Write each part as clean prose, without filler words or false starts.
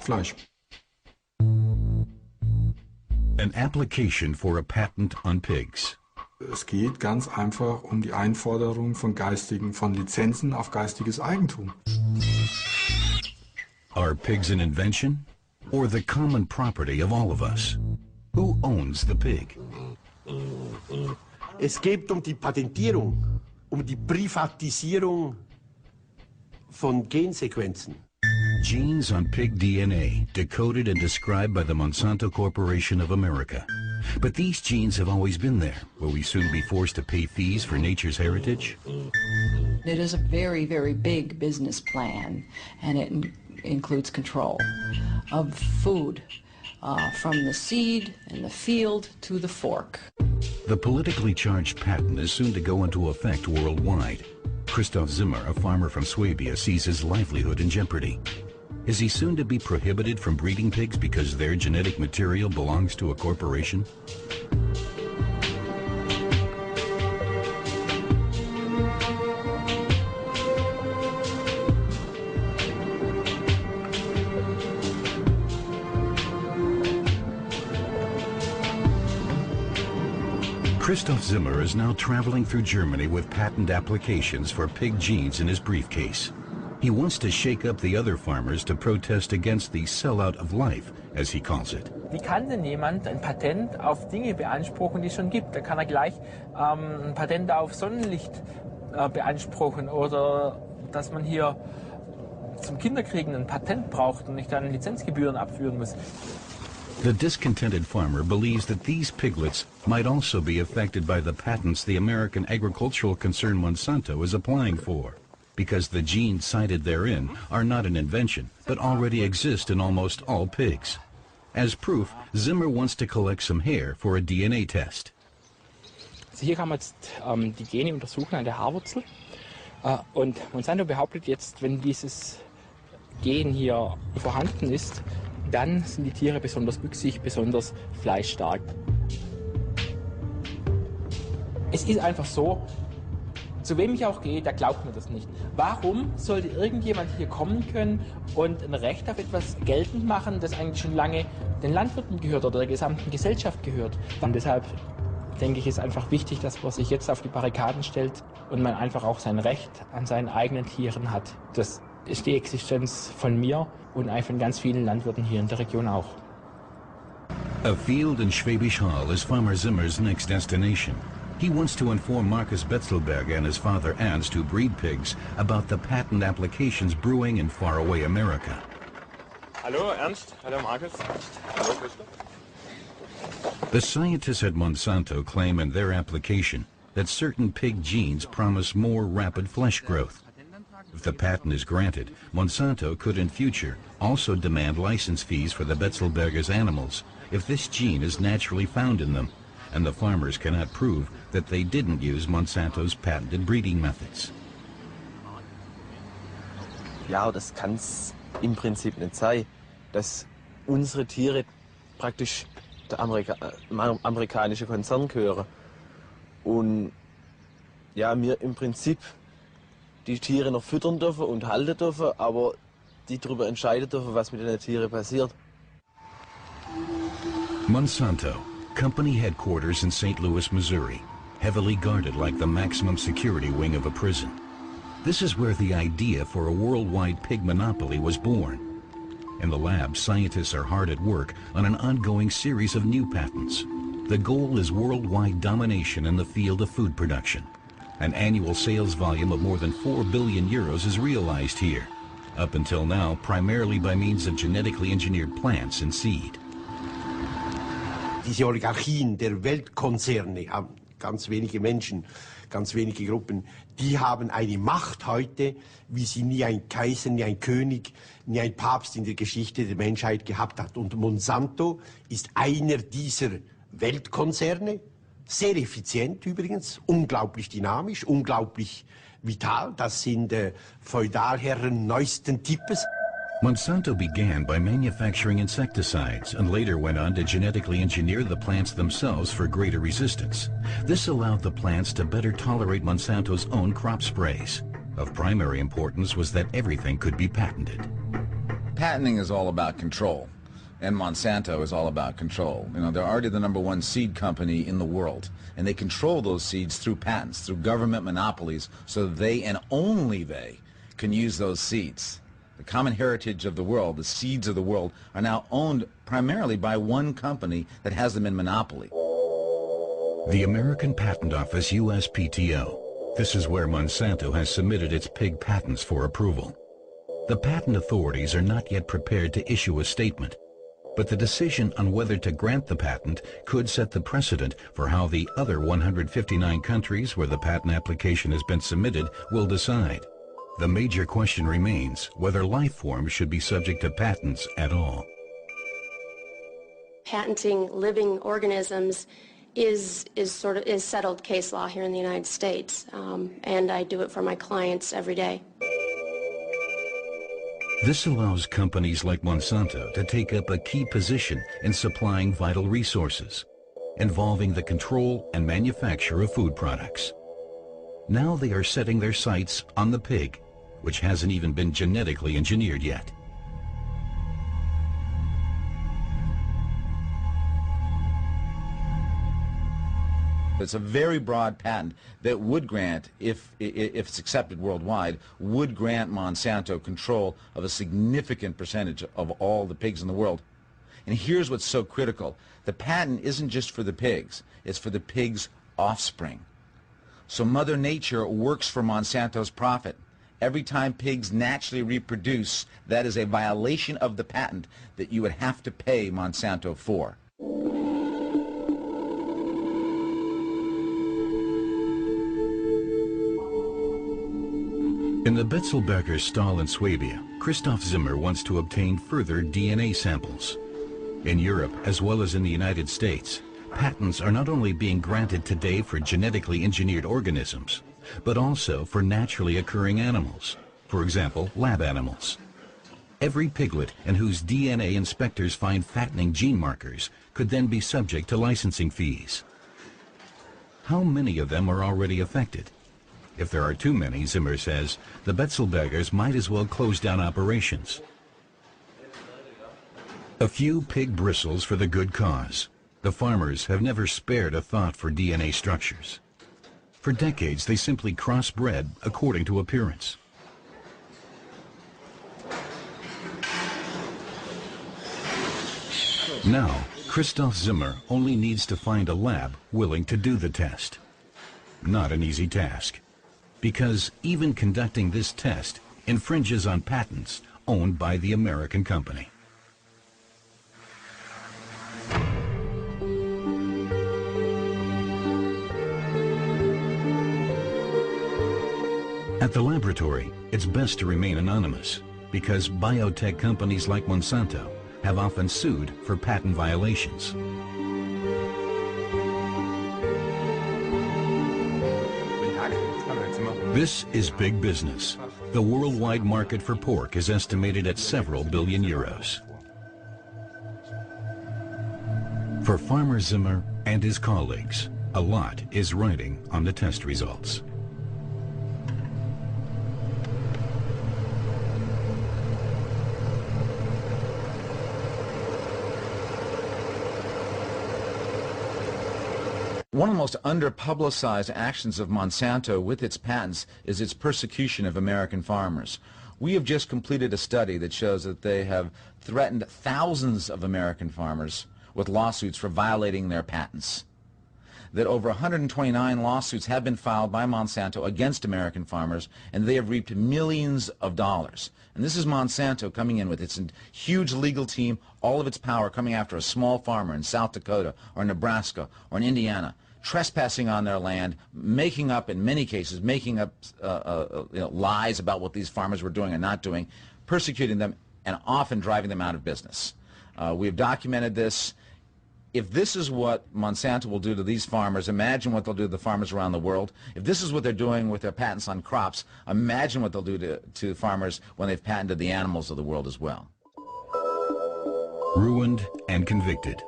Fleisch. An application for a patent on pigs. Es geht ganz einfach um die Einforderung von Lizenzen auf geistiges Eigentum. Are pigs an invention or the common property of all of us? Who owns the pig? Es geht um die Patentierung, um die Privatisierung von Gensequenzen. Genes on pig DNA, decoded and described by the Monsanto Corporation of America. But these genes have always been there. Will we soon be forced to pay fees for nature's heritage? It is a very, very big business plan, and it includes control of food, from the seed and the field to the fork. The politically charged patent is soon to go into effect worldwide. Christoph Zimmer, a farmer from Swabia, sees his livelihood in jeopardy. Is he soon to be prohibited from breeding pigs because their genetic material belongs to a corporation? Christoph Zimmer is now traveling through Germany with patent applications for pig genes in his briefcase. He wants to shake up the other farmers to protest against the sellout of life, as he calls it. Wie kann denn jemand ein Patent auf Dinge beanspruchen, die es schon gibt? Da kann er gleich ein Patent auf Sonnenlicht beanspruchen oder dass man hier zum Kinderkriegen ein Patent braucht und nicht dann Lizenzgebühren abführen muss. The discontented farmer believes that these piglets might also be affected by the patents the American agricultural concern Monsanto is applying for, because the genes cited therein are not an invention, but already exist in almost all pigs. As proof, Zimmer wants to collect some hair for a DNA test. Also hier kann man jetzt die Gene untersuchen an der Haarwurzel. Und Monsanto behauptet jetzt, wenn dieses Gen hier vorhanden ist, dann sind die Tiere besonders wüchsig, besonders fleischstark. Es ist einfach so, zu wem ich auch gehe, der glaubt mir das nicht. Warum sollte irgendjemand hier kommen können und ein Recht auf etwas geltend machen, das eigentlich schon lange den Landwirten gehört oder der gesamten Gesellschaft gehört? Und deshalb denke ich, ist einfach wichtig, dass man sich jetzt auf die Barrikaden stellt und man einfach auch sein Recht an seinen eigenen Tieren hat. Das ist die Existenz von mir und von ganz vielen Landwirten hier in der Region auch. A field in Schwäbisch Hall is Farmer Zimmer's next destination. He wants to inform Markus Betzelberger and his father Ernst, who breed pigs, about the patent applications brewing in faraway America. Hallo Ernst, hallo Markus. Hallo Christoph. The scientists at Monsanto claim in their application that certain pig genes promise more rapid flesh growth. If the patent is granted, Monsanto could in future also demand license fees for the Betzelberger's animals if this gene is naturally found in them, and the farmers cannot prove that they didn't use Monsanto's patented breeding methods. Ja, das kann's im Prinzip nicht sein, dass unsere Tiere praktisch der amerikanische Konzern gehören und ja, wir im Prinzip die Tiere noch füttern dürfen und halten dürfen, aber die darüber entscheiden dürfen, was mit den Tieren passiert. Monsanto, company headquarters in St. Louis, Missouri, heavily guarded like the maximum security wing of a prison. This is where the idea for a worldwide pig monopoly was born. In the lab, scientists are hard at work on an ongoing series of new patents. The goal is worldwide domination in the field of food production. An annual sales volume of more than 4 billion euros is realized here, up until now primarily by means of genetically engineered plants and seed. Diese Oligarchien der Weltkonzerne haben ganz wenige Menschen, ganz wenige Gruppen, die haben eine Macht heute, wie sie nie ein Kaiser, nie ein König, nie ein Papst in der Geschichte der Menschheit gehabt hat. Und Monsanto ist einer dieser Weltkonzerne, sehr effizient übrigens, unglaublich dynamisch, unglaublich vital. Das sind Feudalherren neuesten Types. Monsanto began by manufacturing insecticides and later went on to genetically engineer the plants themselves for greater resistance. This allowed the plants to better tolerate Monsanto's own crop sprays. Of primary importance was that everything could be patented. Patenting is all about control, and Monsanto is all about control. You know, they're already the #1 seed company in the world, and they control those seeds through patents, through government monopolies, so they and only they can use those seeds. The common heritage of the world, the seeds of the world, are now owned primarily by one company that has them in monopoly. The American Patent Office, USPTO. This is where Monsanto has submitted its pig patents for approval. The patent authorities are not yet prepared to issue a statement, but the decision on whether to grant the patent could set the precedent for how the other 159 countries where the patent application has been submitted will decide. The major question remains whether life forms should be subject to patents at all. Patenting living organisms is settled case law here in the United States, and I do it for my clients every day. This allows companies like Monsanto to take up a key position in supplying vital resources, involving the control and manufacture of food products. Now they are setting their sights on the pig, which hasn't even been genetically engineered yet. It's a very broad patent that would grant, if it's accepted worldwide, would grant Monsanto control of a significant percentage of all the pigs in the world. And here's what's so critical. The patent isn't just for the pigs, it's for the pigs' offspring. So Mother Nature works for Monsanto's profit. Every time pigs naturally reproduce, that is a violation of the patent that you would have to pay Monsanto for. In the Betzelberger stall in Swabia, Christoph Zimmer wants to obtain further DNA samples. In Europe, as well as in the United States, patents are not only being granted today for genetically engineered organisms, but also for naturally occurring animals, for example, lab animals. Every piglet in whose DNA inspectors find fattening gene markers could then be subject to licensing fees. How many of them are already affected? If there are too many, Zimmer says, the Betzelbergers might as well close down operations. A few pig bristles for the good cause. The farmers have never spared a thought for DNA structures. For decades, they simply crossbred according to appearance. Now, Christoph Zimmer only needs to find a lab willing to do the test. Not an easy task, because even conducting this test infringes on patents owned by the American company. At the laboratory, it's best to remain anonymous, because biotech companies like Monsanto have often sued for patent violations. This is big business. The worldwide market for pork is estimated at several billion euros. For Farmer Zimmer and his colleagues, a lot is riding on the test results. One of the most under-publicized actions of Monsanto with its patents is its persecution of American farmers. We have just completed a study that shows that they have threatened thousands of American farmers with lawsuits for violating their patents. That over 129 lawsuits have been filed by Monsanto against American farmers, and they have reaped millions of dollars. And this is Monsanto coming in with its huge legal team, all of its power coming after a small farmer in South Dakota or Nebraska or in Indiana, trespassing on their land, making up, in many cases, making up lies about what these farmers were doing and not doing, persecuting them, and often driving them out of business. We have documented this. If this is what Monsanto will do to these farmers, imagine what they'll do to the farmers around the world. If this is what they're doing with their patents on crops, imagine what they'll do to farmers when they've patented the animals of the world as well. Ruined and convicted,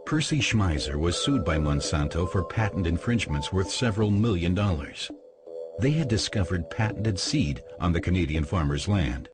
Percy Schmeiser was sued by Monsanto for patent infringements worth several $1 million. They had discovered patented seed on the Canadian farmer's land.